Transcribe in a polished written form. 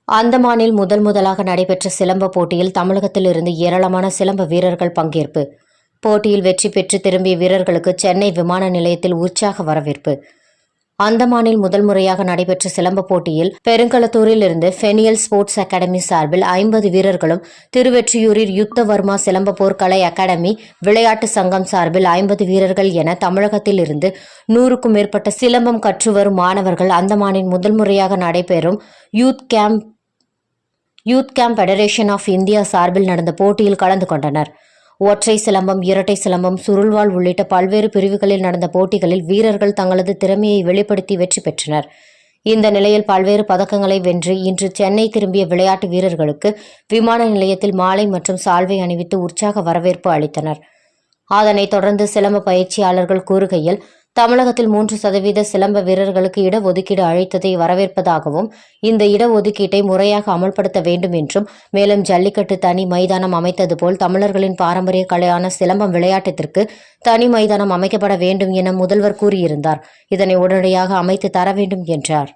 அந்தமானில் முதலாக நடைபெற்ற சிலம்ப போட்டியில் தமிழகத்தில் இருந்து ஏராளமான சிலம்ப வீரர்கள் பங்கேற்பு. போட்டியில் வெற்றி பெற்று திரும்பிய வீரர்களுக்கு சென்னை விமான நிலையத்தில் உற்சாக வரவேற்பு. அந்தமானில் முறையாக நடைபெற்ற சிலம்ப போட்டியில் பெருங்களத்தூரில் இருந்து ஃபெனியல் ஸ்போர்ட்ஸ் அகாடமி சார்பில் 50 வீரர்களும், திருவெற்றியூரில் யுத்தவர்மா சிலம்ப போர்க்கலை அகாடமி விளையாட்டு சங்கம் சார்பில் 50 வீரர்கள் என தமிழகத்தில் இருந்து 100க்கும் மேற்பட்ட சிலம்பம் கற்றுவரும் மாணவர்கள் அந்தமானில் முறையாக நடைபெறும் youth camp federation of India சார்பில் நடந்த போட்டியில் கலந்து கொண்டனர். ஒற்றை சிலம்பம், இரட்டை சிலம்பம், சுருள்வாள் உள்ளிட்ட பல்வேறு பிரிவுகளில் நடந்த போட்டிகளில் வீரர்கள் தங்களது திறமையை வெளிப்படுத்தி வெற்றி பெற்றனர். இந்த நிலையில் பல்வேறு பதக்கங்களை வென்று இன்று சென்னை திரும்பிய விளையாட்டு வீரர்களுக்கு விமான நிலையத்தில் மாலை மற்றும் சால்வை அணிவித்து உற்சாக வரவேற்பு அளித்தனர். அதனைத் தொடர்ந்து சிலம்ப பயிற்சியாளர்கள் கூறுகையில், தமிழகத்தில் 3% சிலம்ப வீரர்களுக்கு இடஒதுக்கீடு அளித்ததை வரவேற்பதாகவும், இந்த இடஒதுக்கீட்டை முறையாக அமல்படுத்த வேண்டும் என்றும், மேலும் ஜல்லிக்கட்டு தனி மைதானம் அமைத்தது போல் தமிழர்களின் பாரம்பரிய கலையான சிலம்பம் விளையாட்டத்திற்கு தனி மைதானம் அமைக்கப்பட வேண்டும் என முதல்வர் கூறியிருந்தார். இதனை உடனடியாக அமைத்து தர வேண்டும் என்றார்.